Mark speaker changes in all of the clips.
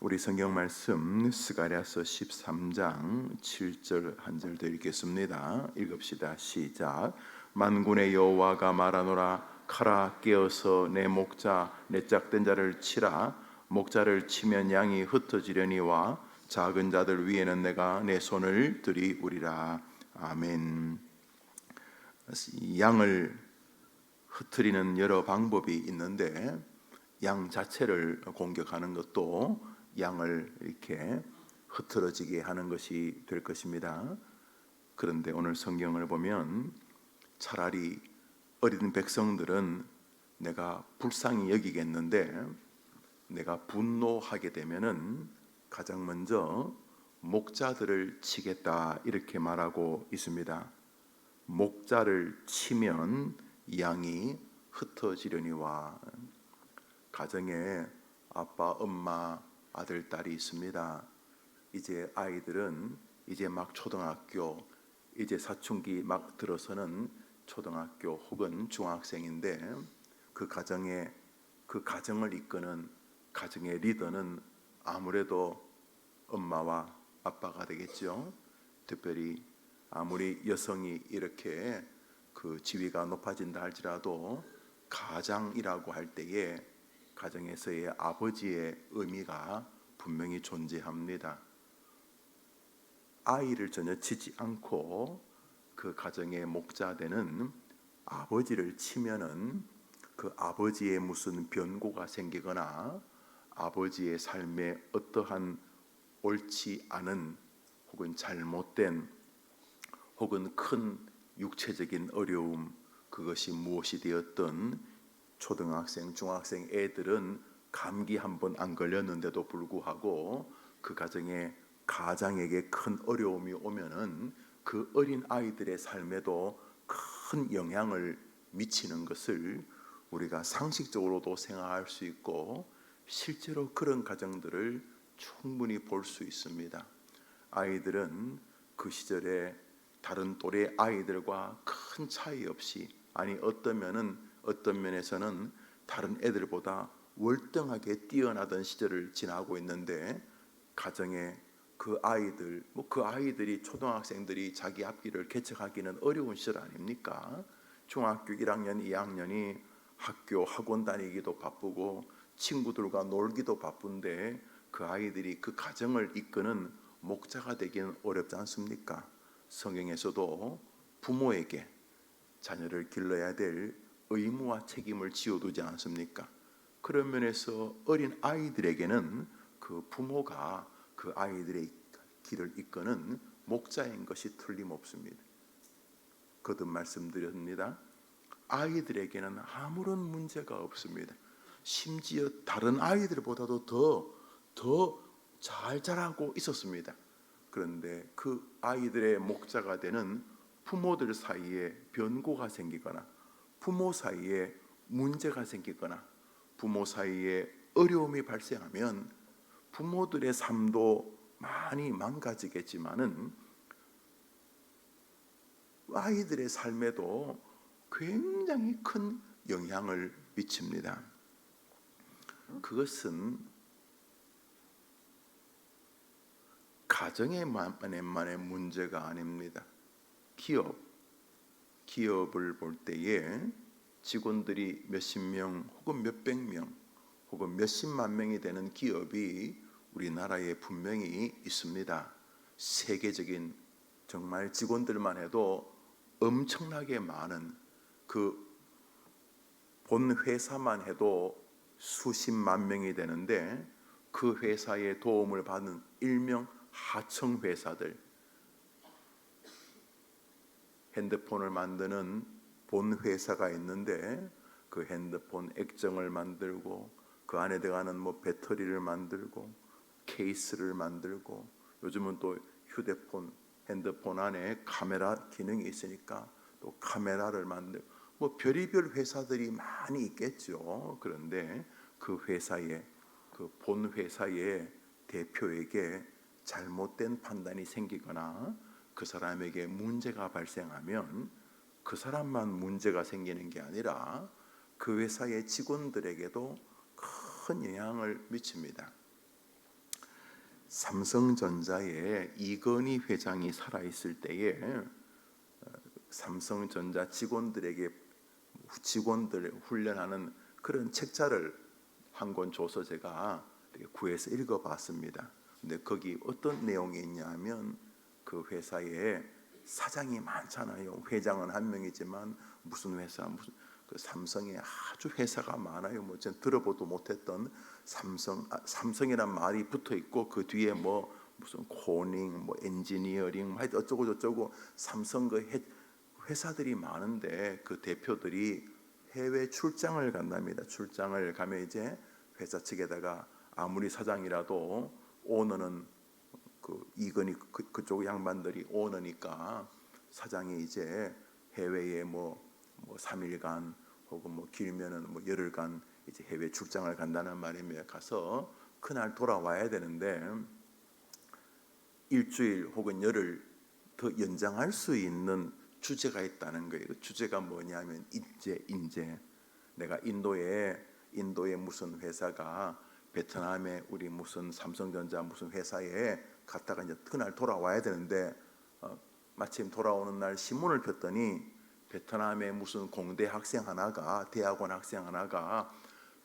Speaker 1: 우리 성경 말씀 스가랴서 13장 7절 한 절 더 읽겠습니다. 읽읍시다. 시작. 만군의 여호와가 말하노라. 칼아 깨어서 내 목자 내 짝된 자를 치라. 목자를 치면 양이 흩어지려니와 작은 자들 위에는 내가 내 손을 들이우리라. 아멘. 양을 흩트리는 여러 방법이 있는데 양 자체를 공격하는 것도 양을 이렇게 흐트러지게 하는 것이 될 것입니다. 그런데 오늘 성경을 보면 차라리 어린 백성들은 내가 불쌍히 여기겠는데 내가 분노하게 되면은 가장 먼저 목자들을 치겠다 이렇게 말하고 있습니다. 목자를 치면 양이 흩어지려니와. 가정에 아빠, 엄마, 아들, 딸이 있습니다. 이제 아이들은 이제 막 초등학교, 이제 사춘기 막 들어서는 초등학교 혹은 중학생인데 그 가정을 이끄는 가정의 리더는 아무래도 엄마와 아빠가 되겠죠. 특별히 아무리 여성이 이렇게 그 지위가 높아진다 할지라도 가장이라고 할 때에 가정에서의 아버지의 의미가 분명히 존재합니다. 아이를 전혀 치지 않고 그 가정의 목자되는 아버지를 치면은 그 아버지의 무슨 변고가 생기거나 아버지의 삶에 어떠한 옳지 않은 혹은 잘못된 혹은 큰 육체적인 어려움, 그것이 무엇이 되었든 초등학생, 중학생 애들은 감기 한 번 안 걸렸는데도 불구하고 그 가장에게 큰 어려움이 오면은 그 어린 아이들의 삶에도 큰 영향을 미치는 것을 우리가 상식적으로도 생각할 수 있고 실제로 그런 가정들을 충분히 볼 수 있습니다. 아이들은 그 시절에 다른 또래 아이들과 큰 차이 없이, 아니 어떤 면에서는 다른 애들보다 월등하게 뛰어나던 시절을 지나고 있는데 가정에 그 아이들이 초등학생들이 자기 앞길을 개척하기는 어려운 시절 아닙니까? 중학교 1학년, 2학년이 학원 다니기도 바쁘고 친구들과 놀기도 바쁜데 그 아이들이 그 가정을 이끄는 목자가 되기는 어렵지 않습니까? 성경에서도 부모에게 자녀를 길러야 될 의무와 책임을 지어두지 않습니까? 그런 면에서 어린 아이들에게는 그 부모가 그 아이들의 길을 이끄는 목자인 것이 틀림없습니다. 거듭 말씀드립니다. 아이들에게는 아무런 문제가 없습니다. 심지어 다른 아이들보다도 더 잘 자라고 있었습니다. 그런데 그 아이들의 목자가 되는 부모들 사이에 변고가 생기거나 부모 사이에 문제가 생기거나 부모 사이에 어려움이 발생하면 부모들의 삶도 많이 망가지겠지만은 아이들의 삶에도 굉장히 큰 영향을 미칩니다. 그것은 가정에만의 문제가 아닙니다. 기업을 볼 때에 직원들이 몇십 명 혹은 몇백 명 혹은 몇십만 명이 되는 기업이 우리나라에 분명히 있습니다. 세계적인 정말 직원들만 해도 엄청나게 많은 그 본 회사만 해도 수십만 명이 되는데 그 회사의 도움을 받는 일명 하청 회사들, 핸드폰을 만드는 본 회사가 있는데 그 핸드폰 액정을 만들고 그 안에 들어가는 배터리를 만들고 케이스를 만들고 요즘은 또 핸드폰 안에 카메라 기능이 있으니까 또 카메라를 만들고 별의별 회사들이 많이 있겠죠. 그런데 그 본 회사의 대표에게 잘못된 판단이 생기거나 그 사람에게 문제가 발생하면 그 사람만 문제가 생기는 게 아니라 그 회사의 직원들에게도 큰 영향을 미칩니다. 삼성전자의 이건희 회장이 살아있을 때에 삼성전자 직원들 훈련하는 그런 책자를 한 권 줘서 제가 구해서 읽어봤습니다. 근데 거기 어떤 내용이 있냐면 그 회사에 사장이 많잖아요. 회장은 한 명이지만 무슨 회사, 무슨 그 삼성에 아주 회사가 많아요. 뭐 전 들어보도 못했던 삼성이란 말이 붙어 있고 그 뒤에 뭐 무슨 코닝, 뭐 엔지니어링, 하여튼 어쩌고 저쩌고 삼성 그 회사들이 많은데 그 대표들이 해외 출장을 간답니다. 출장을 가면 이제 회사 측에다가 아무리 사장이라도 오너는 그 이건희 그쪽 양반들이 오너니까 사장이 이제 해외에 뭐 3일간 혹은 뭐 길면은 뭐 열흘간 이제 해외 출장을 간다는 말이며 가서 그날 돌아와야 되는데 일주일 혹은 열흘 더 연장할 수 있는 주제가 있다는 거예요. 그 주제가 뭐냐면 인재. 내가 인도에 무슨 회사가 베트남에 우리 무슨 삼성전자 무슨 회사에 갔다가 이제 그날 돌아와야 되는데 마침 돌아오는 날 신문을 폈더니 베트남의 무슨 공대 학생 하나가 대학원 학생 하나가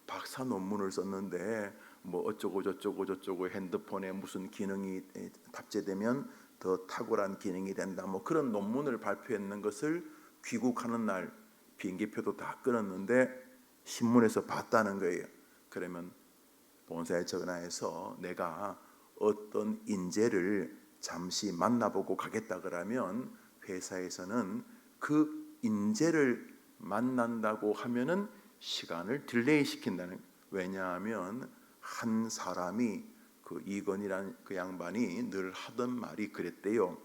Speaker 1: 박사 논문을 썼는데 뭐 어쩌고 저쩌고 핸드폰에 무슨 기능이 탑재되면 더 탁월한 기능이 된다 뭐 그런 논문을 발표했는 것을 귀국하는 날 비행기표도 다 끊었는데 신문에서 봤다는 거예요. 그러면 본사에 전화해서 내가 어떤 인재를 잠시 만나보고 가겠다 그러면 회사에서는 그 인재를 만난다고 하면은 시간을 딜레이 시킨다는. 왜냐하면 한 사람이 그 이건이라는 그 양반이 늘 하던 말이 그랬대요.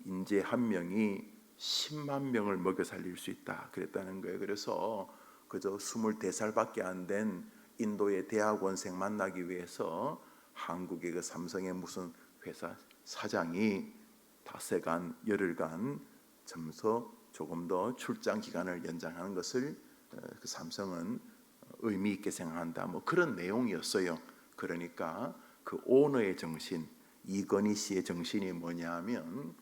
Speaker 1: 인재 한 명이 10만 명을 먹여 살릴 수 있다 그랬다는 거예요. 그래서 그저 24살밖에 안 된 인도의 대학원생 만나기 위해서 한국의 그 삼성의 무슨 회사 사장이 닷새간 열흘간 점서 조금 더 출장 기간을 연장하는 것을 그 삼성은 의미 있게 생각한다. 뭐 그런 내용이었어요. 그러니까 그 오너의 정신, 이건희 씨의 정신이 뭐냐면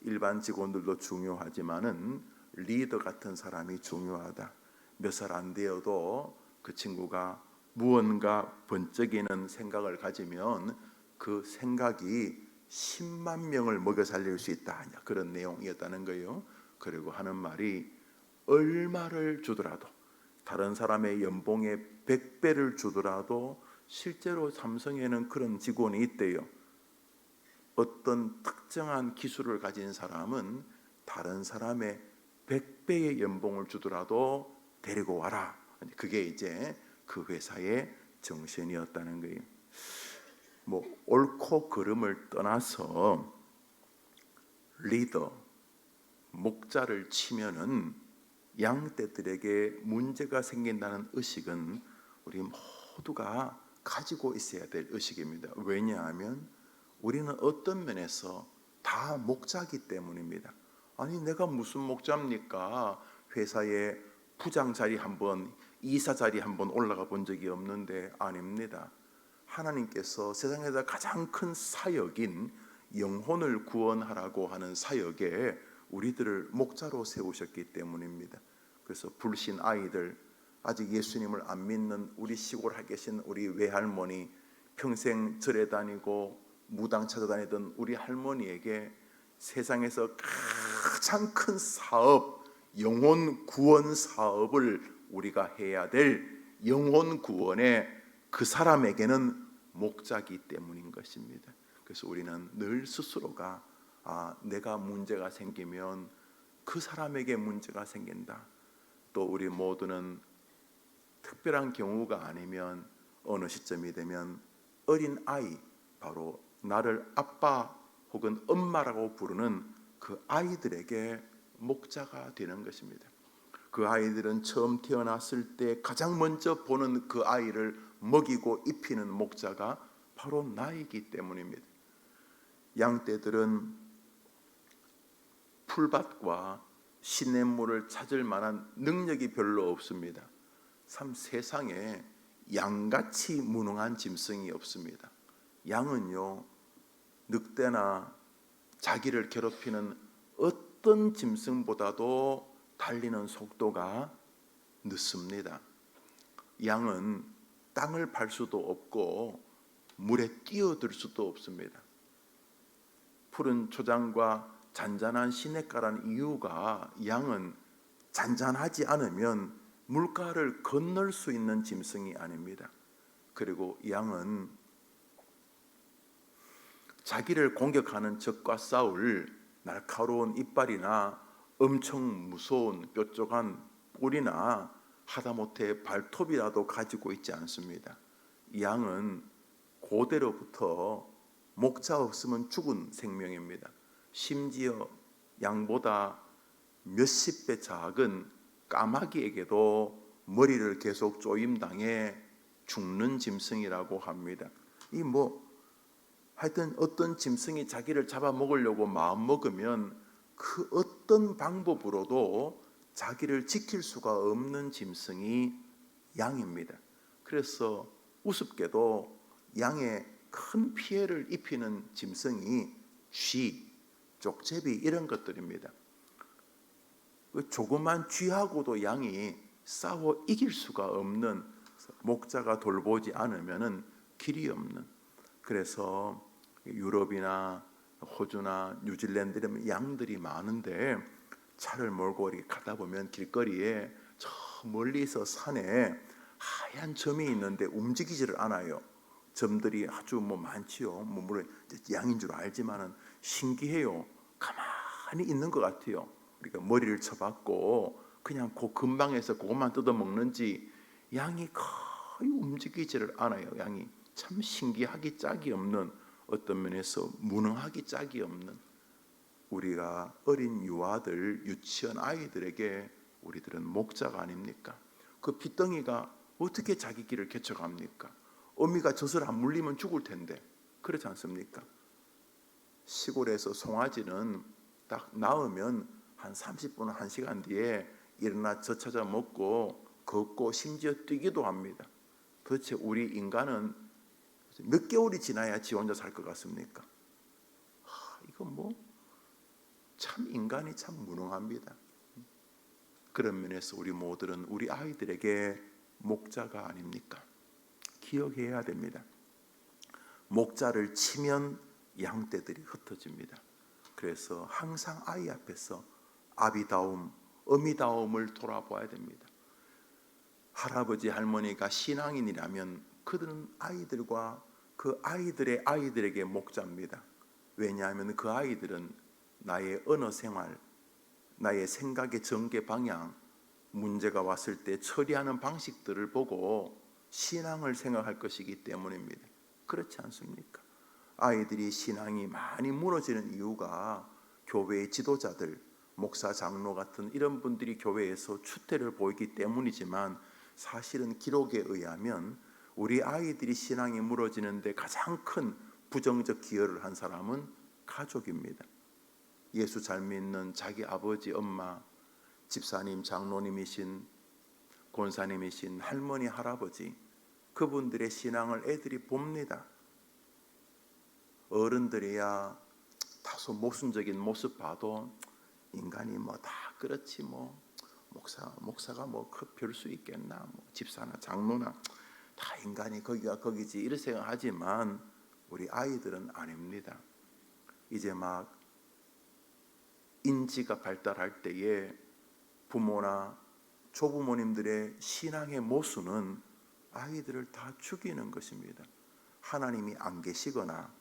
Speaker 1: 일반 직원들도 중요하지만은 리더 같은 사람이 중요하다. 몇 살 안 되어도 그 친구가 무언가 번쩍이는 생각을 가지면 그 생각이 10만 명을 먹여 살릴 수 있다. 그런 내용이었다는 거예요. 그리고 하는 말이 얼마를 주더라도 다른 사람의 연봉의 100배를 주더라도 실제로 삼성에는 그런 직원이 있대요. 어떤 특정한 기술을 가진 사람은 다른 사람의 100배의 연봉을 주더라도 데리고 와라. 그게 이제 그 회사의 정신이었다는 거예요. 뭐 옳고 그름을 떠나서 리더, 목자를 치면은 양떼들에게 문제가 생긴다는 의식은 우리 모두가 가지고 있어야 될 의식입니다. 왜냐하면 우리는 어떤 면에서 다 목자이기 때문입니다. 아니 내가 무슨 목자입니까? 회사에 부장 자리 한번, 이사 자리 한번 올라가 본 적이 없는데 아닙니다. 하나님께서 세상에서 가장 큰 사역인 영혼을 구원하라고 하는 사역에 우리들을 목자로 세우셨기 때문입니다. 그래서 불신 아이들, 아직 예수님을 안 믿는 우리 시골에 계신 우리 외할머니, 평생 절에 다니고 무당 찾아다니던 우리 할머니에게 세상에서 가장 큰 사업, 영혼 구원 사업을 우리가 해야 될 영혼 구원에 그 사람에게는 목자이기 때문인 것입니다. 그래서 우리는 늘 스스로가 내가 문제가 생기면 그 사람에게 문제가 생긴다. 또 우리 모두는 특별한 경우가 아니면 어느 시점이 되면 어린 아이, 바로 나를 아빠 혹은 엄마라고 부르는 그 아이들에게 목자가 되는 것입니다. 그 아이들은 처음 태어났을 때 가장 먼저 보는 그 아이를 먹이고 입히는 목자가 바로 나이기 때문입니다. 양떼들은 풀밭과 시냇물을 찾을 만한 능력이 별로 없습니다. 참 세상에 양같이 무능한 짐승이 없습니다. 양은요, 늑대나 자기를 괴롭히는 어떤 짐승보다도 달리는 속도가 늦습니다. 양은 땅을 밟을 수도 없고 물에 뛰어들 수도 없습니다. 푸른 초장과 잔잔한 시냇가라는 이유가 양은 잔잔하지 않으면 물가를 건널 수 있는 짐승이 아닙니다. 그리고 양은 자기를 공격하는 적과 싸울 날카로운 이빨이나 엄청 무서운 뾰족한 뿔이나 하다못해 발톱이라도 가지고 있지 않습니다. 양은 고대로부터 목자 없으면 죽은 생명입니다. 심지어 양보다 몇십 배 작은 까마귀에게도 머리를 계속 조임당해 죽는 짐승이라고 합니다. 하여튼 어떤 짐승이 자기를 잡아먹으려고 마음먹으면 그 어떤 방법으로도 자기를 지킬 수가 없는 짐승이 양입니다. 그래서 우습게도 양에 큰 피해를 입히는 짐승이 쥐, 족제비 이런 것들입니다. 조그만 쥐하고도 양이 싸워 이길 수가 없는, 목자가 돌보지 않으면 길이 없는. 그래서 유럽이나 호주나 뉴질랜드 이런 양들이 많은데 차를 몰고 이렇게 가다 보면 길거리에 저 멀리서 산에 하얀 점이 있는데 움직이지를 않아요. 점들이 아주 많지요. 물론 양인 줄 알지만은 신기해요. 가만히 있는 것 같아요. 우리가 머리를 쳐박고 그냥 그 근방에서 그것만 뜯어 먹는지 양이 거의 움직이지를 않아요. 양이 참 신기하기 짝이 없는, 어떤 면에서 무능하기 짝이 없는, 우리가 어린 유아들, 유치원 아이들에게 우리들은 목자가 아닙니까? 그 핏덩이가 어떻게 자기 길을 개척합니까? 어미가 젖을 안 물리면 죽을 텐데 그렇지 않습니까? 시골에서 송아지는 딱 낳으면 한 30분, 1시간 뒤에 일어나 젖 찾아 먹고 걷고 심지어 뛰기도 합니다. 도대체 우리 인간은 몇 개월이 지나야 지 혼자 살 것 같습니까? 이건 참 인간이 참 무능합니다. 그런 면에서 우리 모두는 우리 아이들에게 목자가 아닙니까? 기억해야 됩니다. 목자를 치면 양떼들이 흩어집니다. 그래서 항상 아이 앞에서 아비다움, 어미다움을 돌아봐야 됩니다. 할아버지, 할머니가 신앙인이라면 그들은 아이들과 그 아이들의 아이들에게 목자입니다. 왜냐하면 그 아이들은 나의 언어 생활, 나의 생각의 전개 방향, 문제가 왔을 때 처리하는 방식들을 보고 신앙을 생각할 것이기 때문입니다. 그렇지 않습니까? 아이들이 신앙이 많이 무너지는 이유가 교회의 지도자들, 목사, 장로 같은 이런 분들이 교회에서 추태를 보이기 때문이지만, 사실은 기록에 의하면 우리 아이들이 신앙이 무너지는데 가장 큰 부정적 기여를 한 사람은 가족입니다. 예수 잘 믿는 자기 아버지, 엄마, 집사님, 장로님이신, 권사님이신 할머니, 할아버지, 그분들의 신앙을 애들이 봅니다. 어른들이야 다소 모순적인 모습 봐도 인간이 다 그렇지 목사가 별 수 있겠나, 집사나 장로나 다 인간이 거기가 거기지 이런 생각하지만 우리 아이들은 아닙니다. 이제 막 인지가 발달할 때에 부모나 조부모님들의 신앙의 모순은 아이들을 다 죽이는 것입니다. 하나님이 안 계시거나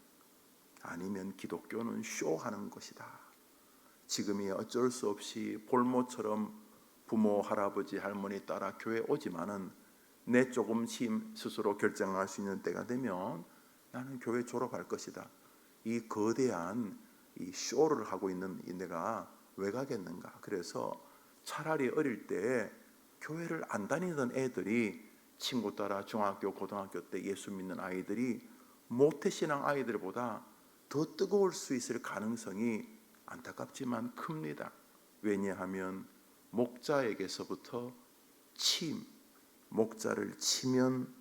Speaker 1: 아니면 기독교는 쇼하는 것이다. 지금이 어쩔 수 없이 볼모처럼 부모, 할아버지, 할머니 따라 교회 오지만은 내 조금씩 스스로 결정할 수 있는 때가 되면 나는 교회 졸업할 것이다. 이 거대한 이 쇼를 하고 있는 내가 왜 가겠는가. 그래서 차라리 어릴 때 교회를 안 다니던 애들이 친구 따라 중학교, 고등학교 때 예수 믿는 아이들이 모태신앙 아이들보다 더 뜨거울 수 있을 가능성이 안타깝지만 큽니다. 왜냐하면 목자에게서부터 목자를 치면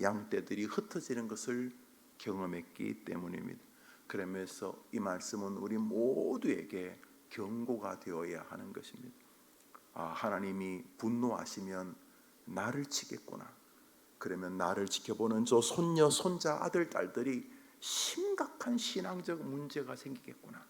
Speaker 1: 양떼들이 흩어지는 것을 경험했기 때문입니다. 그러면서 이 말씀은 우리 모두에게 경고가 되어야 하는 것입니다. 하나님이 분노하시면 나를 치겠구나. 그러면 나를 지켜보는 저 손녀, 손자, 아들, 딸들이 심각한 신앙적 문제가 생기겠구나.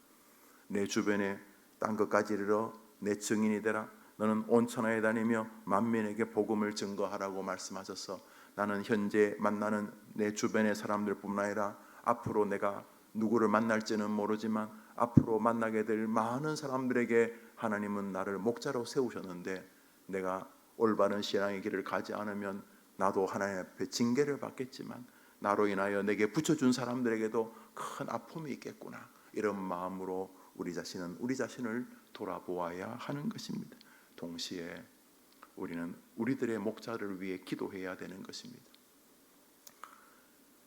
Speaker 1: 내 주변에 딴 것까지 이르러 내 증인이 되라. 너는 온 천하에 다니며 만민에게 복음을 증거하라고 말씀하셔서 나는 현재 만나는 내 주변의 사람들뿐만 아니라 앞으로 내가 누구를 만날지는 모르지만 앞으로 만나게 될 많은 사람들에게 하나님은 나를 목자로 세우셨는데 내가 올바른 신앙의 길을 가지 않으면 나도 하나님 앞에 징계를 받겠지만 나로 인하여 내게 붙여준 사람들에게도 큰 아픔이 있겠구나. 이런 마음으로 우리 자신을 돌아보아야 하는 것입니다. 동시에 우리는 우리들의 목자를 위해 기도해야 되는 것입니다.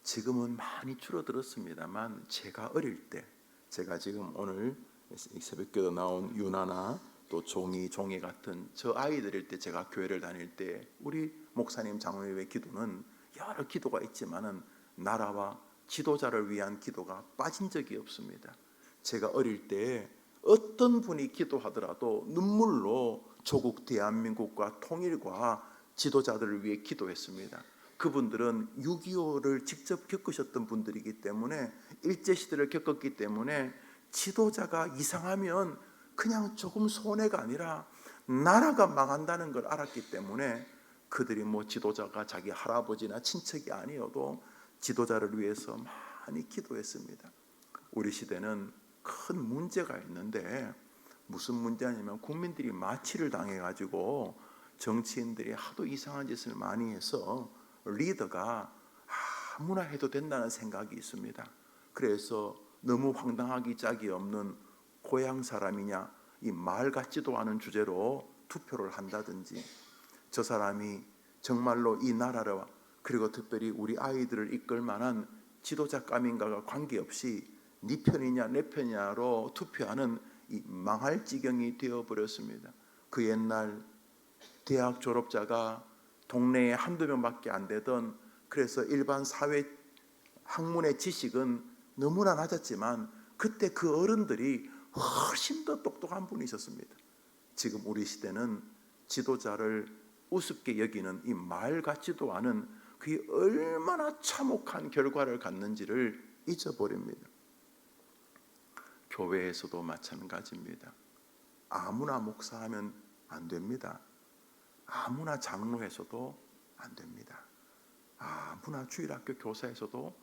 Speaker 1: 지금은 많이 줄어들었습니다만 제가 어릴 때, 제가 지금 오늘 새벽기도 나온 유나나 또 종이 같은 저 아이들일 때 제가 교회를 다닐 때 우리 목사님 장로님의 기도는 여러 기도가 있지만은 나라와 지도자를 위한 기도가 빠진 적이 없습니다. 제가 어릴 때 어떤 분이 기도하더라도 눈물로 조국 대한민국과 통일과 지도자들을 위해 기도했습니다. 그분들은 6.25를 직접 겪으셨던 분들이기 때문에 일제시대를 겪었기 때문에 지도자가 이상하면 그냥 조금 손해가 아니라 나라가 망한다는 걸 알았기 때문에 그들이 지도자가 자기 할아버지나 친척이 아니어도 지도자를 위해서 많이 기도했습니다. 우리 시대는 큰 문제가 있는데 무슨 문제냐면 국민들이 마취를 당해가지고 정치인들이 하도 이상한 짓을 많이 해서 리더가 아무나 해도 된다는 생각이 있습니다. 그래서 너무 황당하기 짝이 없는 고향 사람이냐 이 말 같지도 않은 주제로 투표를 한다든지 저 사람이 정말로 이 나라를 그리고 특별히 우리 아이들을 이끌 만한 지도자감인가가 관계없이 네 편이냐 내 편이냐로 투표하는 이 망할 지경이 되어버렸습니다. 그 옛날 대학 졸업자가 동네에 한두 명밖에 안 되던 그래서 일반 사회 학문의 지식은 너무나 낮았지만 그때 그 어른들이 훨씬 더 똑똑한 분이 있었습니다. 지금 우리 시대는 지도자를 우습게 여기는 이 말 같지도 않은 그게 얼마나 참혹한 결과를 갖는지를 잊어버립니다. 교회에서도 마찬가지입니다. 아무나 목사하면 안 됩니다. 아무나 장로에서도 안 됩니다. 아무나 주일학교 교사에서도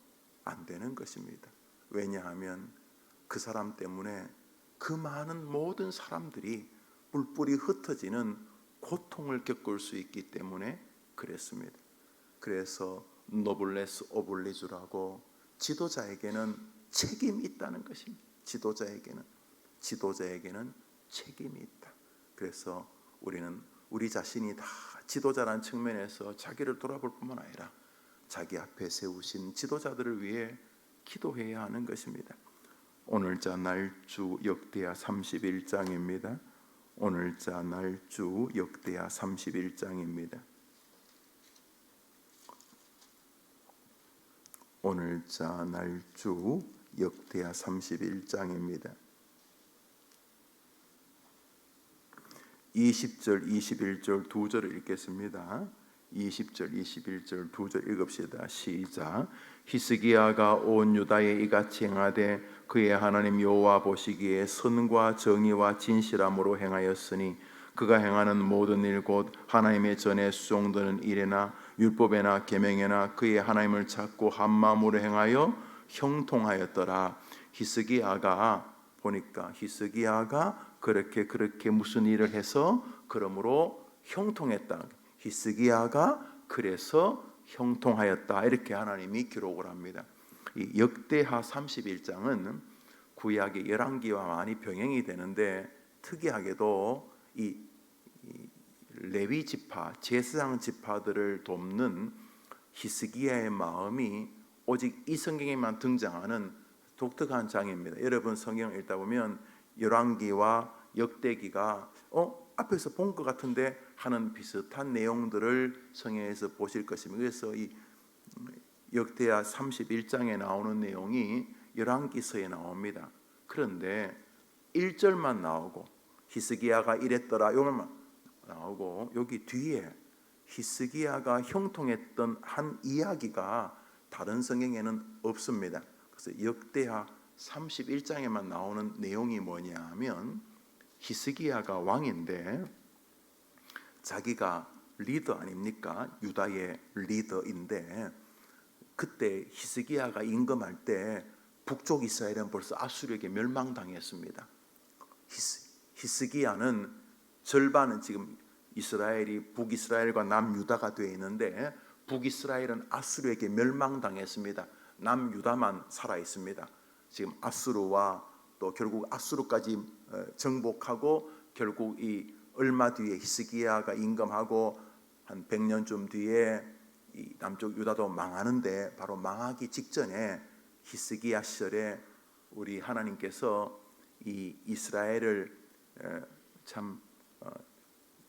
Speaker 1: 안 되는 것입니다. 왜냐하면 그 사람 때문에 그 많은 모든 사람들이 뿔뿔이 흩어지는 고통을 겪을 수 있기 때문에 그랬습니다. 그래서 노블레스 오블리주라고 지도자에게는 책임이 있다는 것입니다. 지도자에게는 책임이 있다. 그래서 우리는 우리 자신이 다 지도자라는 측면에서 자기를 돌아볼 뿐만 아니라 자기 앞에 세우신 지도자들을 위해 기도해야 하는 것입니다. 오늘자 날주 역대하 31장입니다. 오늘자 날주 역대하 31장입니다. 오늘자 날주 역대하 31장입니다. 20절 21절 두 절을 읽겠습니다. 20절 21절 두 절 읽읍시다. 시작. 히스기야가 온 유다에 이같이 행하되 그의 하나님 여호와 보시기에 선과 정의와 진실함으로 행하였으니 그가 행하는 모든 일 곧 하나님의 전에 수종드는 일에나 율법에나 계명에나 그의 하나님을 찾고 한 마음으로 행하여 형통하였더라. 히스기야가 그렇게 무슨 일을 해서 그러므로 형통했다. 히스기야가 그래서 형통하였다. 이렇게 하나님이 기록을 합니다. 이 역대하 31장은 구약의 열왕기와 많이 병행이 되는데 특이하게도 이 레위 지파, 제사장 지파들을 돕는 히스기야의 마음이 오직 이 성경에만 등장하는 독특한 장입니다. 여러분 성경 읽다 보면 열왕기와 역대기가 앞에서 본 것 같은데 하는 비슷한 내용들을 성경에서 보실 것입니다. 그래서 이 역대하 31장에 나오는 내용이 열왕기서에 나옵니다. 그런데 1절만 나오고 히스기야가 이랬더라 요만 나오고 여기 뒤에 히스기야가 형통했던 한 이야기가 다른 성경에는 없습니다. 그래서 역대하 31장에만 나오는 내용이 뭐냐 하면 히스기야가 왕인데 자기가 리더 아닙니까? 유다의 리더인데 그때 히스기야가 임금할 때 북쪽 이스라엘은 벌써 아수르에게 멸망당했습니다. 히스기야는 절반은 지금 이스라엘이 북이스라엘과 남유다가 되어 있는데 북이스라엘은 아수르에게 멸망당했습니다. 남유다만 살아 있습니다. 지금 아수르와 또 결국 아수르까지 정복하고 결국 이 얼마 뒤에 히스기야가 임금하고 한 100년쯤 뒤에 이 남쪽 유다도 망하는데 바로 망하기 직전에 히스기야 시절에 우리 하나님께서 이 이스라엘을 참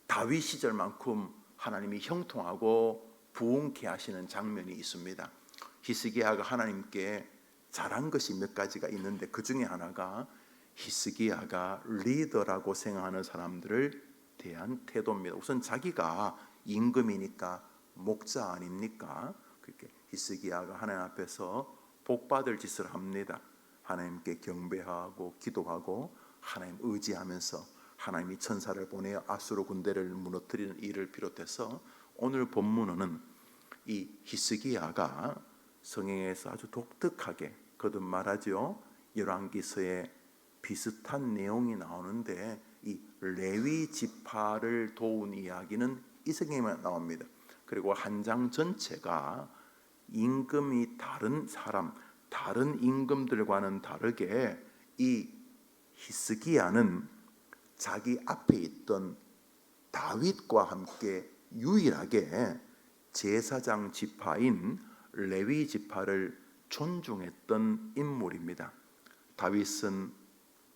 Speaker 1: 다윗 시절만큼 하나님이 형통하고 부흥케 하시는 장면이 있습니다. 히스기야가 하나님께 잘한 것이 몇 가지가 있는데 그 중에 하나가 히스기야가 리더라고 생각하는 사람들을 대한 태도입니다. 우선 자기가 임금이니까 목자 아닙니까? 그렇게 히스기야가 하나님 앞에서 복받을 짓을 합니다. 하나님께 경배하고 기도하고 하나님 의지하면서 하나님이 천사를 보내어 아수르 군대를 무너뜨리는 일을 비롯해서 오늘 본문은 이 히스기야가 성경에서 아주 독특하게 거듭말하죠. 열왕기서에 비슷한 내용이 나오는데 이 레위 지파를 도운 이야기는 이 성경에만 나옵니다. 그리고 한 장 전체가 임금이 다른 사람, 다른 임금들과는 다르게 이 히스기야는 자기 앞에 있던 다윗과 함께 유일하게 제사장 지파인 레위 지파를 존중했던 인물입니다. 다윗은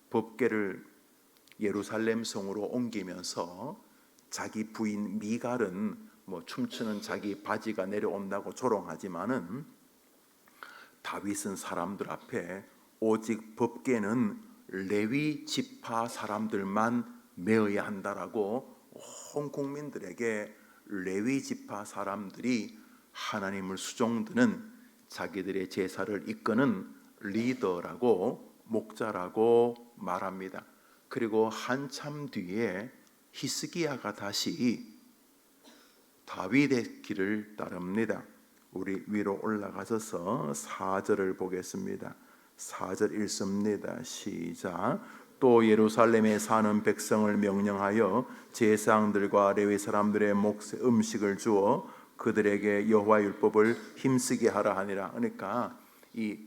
Speaker 1: 법궤를 예루살렘 성으로 옮기면서 자기 부인 미갈은 춤추는 자기 바지가 내려온다고 조롱하지만은 다윗은 사람들 앞에 오직 법궤는 레위 지파 사람들만 메어야 한다라고 온 국민들에게 레위 지파 사람들이 하나님을 수종드는 자기들의 제사를 이끄는 리더라고 목자라고 말합니다. 그리고 한참 뒤에 히스기야가 다시 다윗의 길을 따릅니다. 우리 위로 올라가셔서 4절을 보겠습니다. 4절 읽습니다. 시작. 또 예루살렘에 사는 백성을 명령하여 제사장들과 레위 사람들의 몫의 음식을 주어 그들에게 여호와 율법을 힘쓰게 하라 하니라. 그러니까 이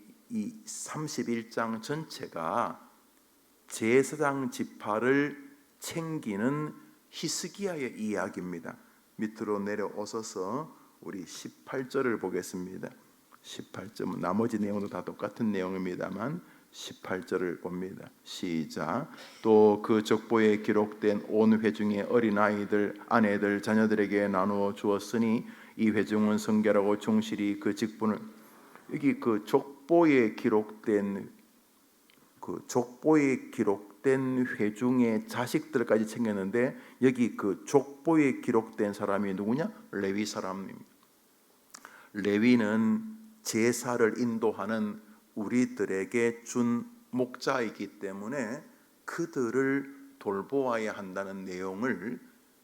Speaker 1: 31장 전체가 제사장 지파를 챙기는 히스기야의 이야기입니다. 밑으로 내려오셔서 우리 18절을 보겠습니다. 18절은 나머지 내용도 다 똑같은 내용입니다만 18절을 봅니다. 시작. 또 그 족보에 기록된 온 회중의 어린아이들, 아내들, 자녀들에게 나누어 주었으니 이 회중은 성결하고 충실히 그 직분을. 여기 그 족보에 기록된 회중의 자식들까지 챙겼는데 여기 그 족보에 기록된 사람이 누구냐? 레위 사람입니다. 레위는 제사를 인도하는 우리들에게 준 목자이기 때문에 그들을 돌보아야 한다는 내용을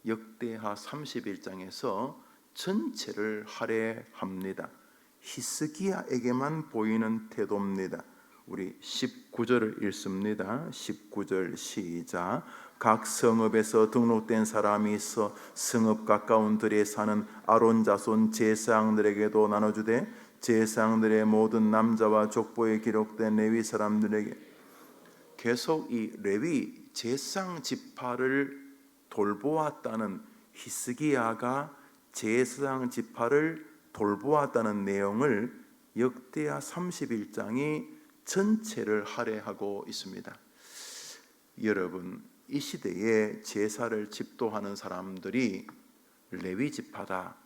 Speaker 1: 역대하 31장에서 전체를 할애합니다. 히스기야에게만 보이는 태도입니다. 우리 19절을 읽습니다. 19절 시작. 각 성읍에서 등록된 사람이 있어 성읍 가까운 들에 사는 아론 자손 제사장들에게도 나눠주되 제사장들의 모든 남자와 족보에 기록된 레위 사람들에게. 계속 이 레위 제사장 지파를 돌보았다는 히스기야가 제사장 지파를 돌보았다는 내용을 역대하 31장이 전체를 할애하고 있습니다. 여러분, 이 시대에 제사를 집도하는 사람들이 레위 지파다.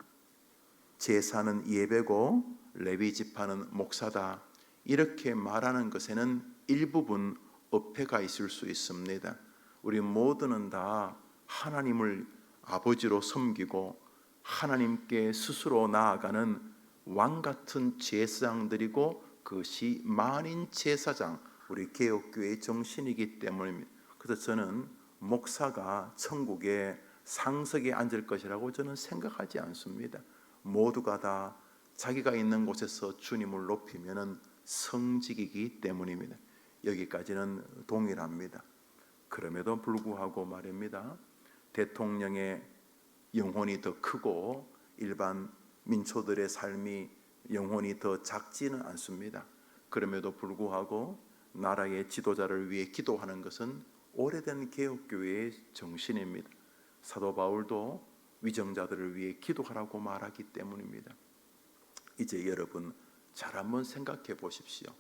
Speaker 1: 제사는 예배고 레위 지파는 목사다, 이렇게 말하는 것에는 일부분 어폐가 있을 수 있습니다. 우리 모두는 다 하나님을 아버지로 섬기고 하나님께 스스로 나아가는 왕 같은 제사장들이고, 그것이 만인 제사장, 우리 개혁교회의 정신이기 때문입니다. 그래서 저는 목사가 천국의 상석에 앉을 것이라고 저는 생각하지 않습니다. 모두가 다 자기가 있는 곳에서 주님을 높이면 성직이기 때문입니다. 여기까지는 동일합니다. 그럼에도 불구하고 말입니다, 대통령의 영혼이 더 크고 일반 민초들의 삶이 영혼이 더 작지는 않습니다. 그럼에도 불구하고 나라의 지도자를 위해 기도하는 것은 오래된 개혁교회의 정신입니다. 사도 바울도 위정자들을 위해 기도하라고 말하기 때문입니다. 이제 여러분 잘 한번 생각해 보십시오.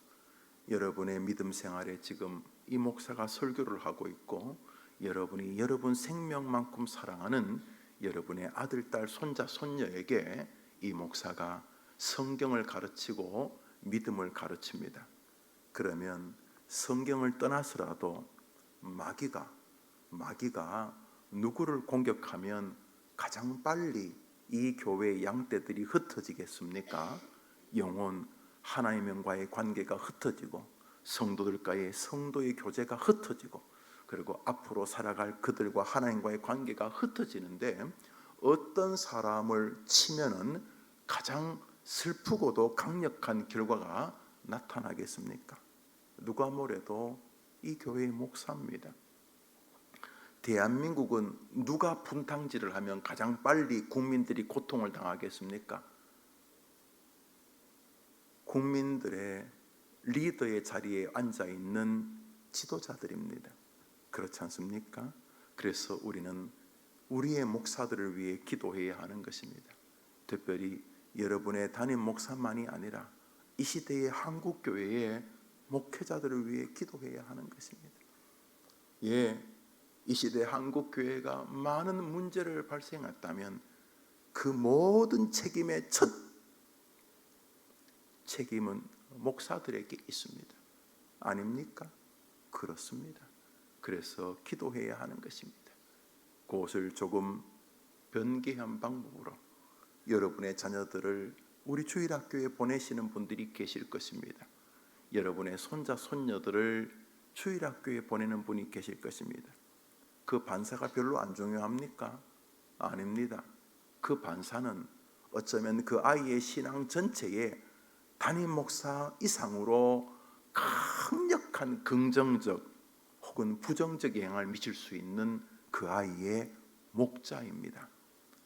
Speaker 1: 여러분의 믿음 생활에 지금 이 목사가 설교를 하고 있고, 여러분이 여러분 생명만큼 사랑하는 여러분의 아들, 딸, 손자, 손녀에게 이 목사가 성경을 가르치고 믿음을 가르칩니다. 그러면 성경을 떠나서라도 마귀가 누구를 공격하면 가장 빨리 이 교회의 양떼들이 흩어지겠습니까? 영혼, 하나님과의 관계가 흩어지고 성도들과의 성도의 교제가 흩어지고, 그리고 앞으로 살아갈 그들과 하나님과의 관계가 흩어지는데, 어떤 사람을 치면은 가장 슬프고도 강력한 결과가 나타나겠습니까? 누가 뭐래도 이 교회의 목사입니다. 대한민국은 누가 분탕질을 하면 가장 빨리 국민들이 고통을 당하겠습니까? 국민들의 리더의 자리에 앉아있는 지도자들입니다. 그렇지 않습니까? 그래서 우리는 우리의 목사들을 위해 기도해야 하는 것입니다. 특별히 여러분의 담임 목사만이 아니라 이 시대의 한국교회의 목회자들을 위해 기도해야 하는 것입니다. 이 시대 한국교회가 많은 문제를 발생했다면 그 모든 책임의 첫 책임은 목사들에게 있습니다. 아닙니까? 그렇습니다. 그래서 기도해야 하는 것입니다. 그것을 조금 변개한 방법으로 여러분의 자녀들을 우리 주일학교에 보내시는 분들이 계실 것입니다. 여러분의 손자 손녀들을 주일학교에 보내는 분이 계실 것입니다. 그 반사가 별로 안 중요합니까? 아닙니다. 그 반사는 어쩌면 그 아이의 신앙 전체에 담임 목사 이상으로 강력한 긍정적 혹은 부정적 영향을 미칠 수 있는 그 아이의 목자입니다.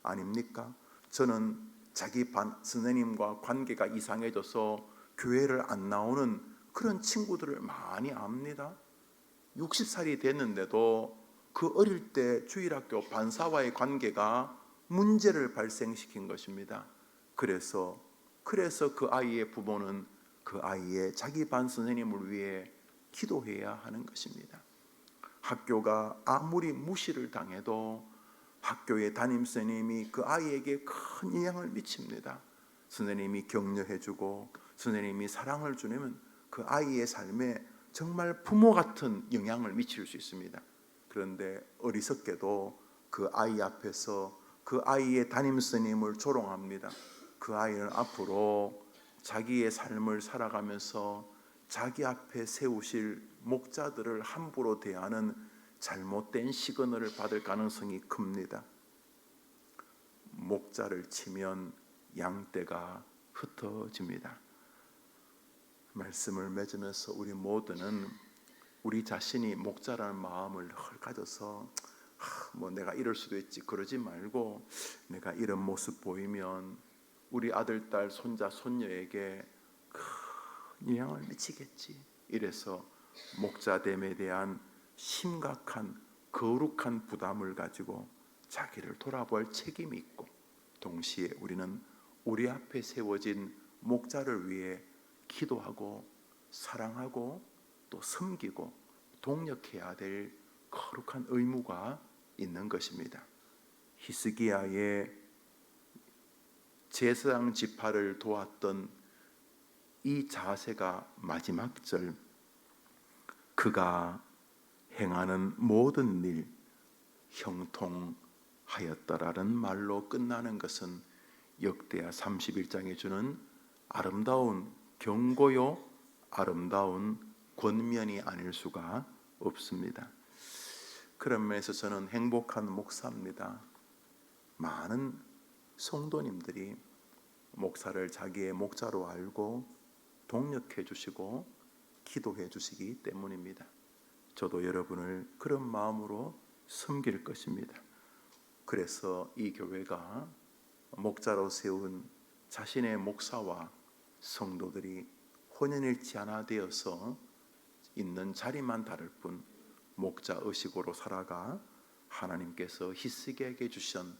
Speaker 1: 아닙니까? 저는 자기 선생님과 관계가 이상해져서 교회를 안 나오는 그런 친구들을 많이 압니다. 60살이 됐는데도 그 어릴 때 주일학교 반사와의 관계가 문제를 발생시킨 것입니다. 그래서 그 아이의 부모는 그 아이의 자기 반 선생님을 위해 기도해야 하는 것입니다. 학교가 아무리 무시를 당해도 학교의 담임 선생님이 그 아이에게 큰 영향을 미칩니다. 선생님이 격려해주고 선생님이 사랑을 주면 그 아이의 삶에 정말 부모 같은 영향을 미칠 수 있습니다. 그런데 어리석게도 그 아이 앞에서 그 아이의 담임 선생님을 조롱합니다. 그 아이는 앞으로 자기의 삶을 살아가면서 자기 앞에 세우실 목자들을 함부로 대하는 잘못된 시그널을 받을 가능성이 큽니다. 목자를 치면 양떼가 흩어집니다. 말씀을 맺으면서 우리 모두는 우리 자신이 목자라는 마음을 가져서 내가 이럴 수도 있지 그러지 말고, 내가 이런 모습 보이면 우리 아들, 딸, 손자, 손녀에게 큰 영향을 미치겠지. 이래서 목자됨에 대한 심각한 거룩한 부담을 가지고 자기를 돌아볼 책임이 있고, 동시에 우리는 우리 앞에 세워진 목자를 위해 기도하고 사랑하고 또 섬기고 동력해야 될 거룩한 의무가 있는 것입니다. 히스기야의 제사장 지파를 도왔던 이 자세가 마지막 절 그가 행하는 모든 일 형통하였다라는 말로 끝나는 것은 역대하 31장에 주는 아름다운 경고요, 아름다운 권면이 아닐 수가 없습니다. 그런 면에서 저는 행복한 목사입니다. 많은 성도님들이 목사를 자기의 목자로 알고 동력해 주시고 기도해 주시기 때문입니다. 저도 여러분을 그런 마음으로 섬길 것입니다. 그래서 이 교회가 목자로 세운 자신의 목사와 성도들이 혼연일치 하나 되어서 있는 자리만 다를 뿐 목자 의식으로 살아가 하나님께서 희쓰게 주신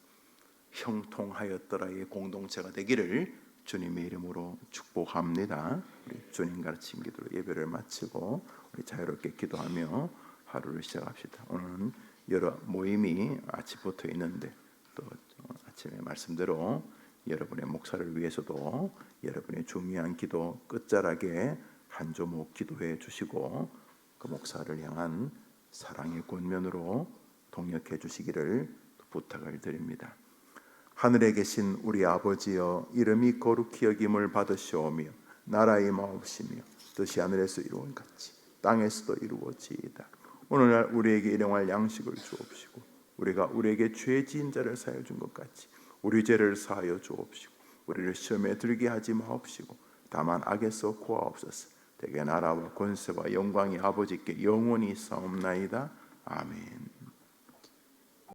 Speaker 1: 형통하였더라의 공동체가 되기를 주님의 이름으로 축복합니다. 우리 주님 가르침 기도로 예배를 마치고 우리 자유롭게 기도하며 하루를 시작합시다. 오늘은 여러 모임이 아침부터 있는데 또 아침에 말씀대로 여러분의 목사를 위해서도 여러분의 중요한 기도 끝자락에 한 조목 기도해 주시고 그 목사를 향한 사랑의 권면으로 동역해 주시기를 부탁을 드립니다. 하늘에 계신 우리 아버지여, 이름이 거룩히 여김을 받으시오며 나라의 마옵시며 뜻이 하늘에서 이루어진 같이 땅에서도 이루어지이다. 오늘날 우리에게 일용할 양식을 주옵시고 우리가 우리에게 죄 지은 자를 사하여 준 것 같이 우리 죄를 사하여 주옵시고 우리를 시험에 들게 하지 마옵시고 다만 악에서 구하옵소서. 대개 나라와 권세와 영광이 아버지께 영원히 있사옵나이다. 아멘.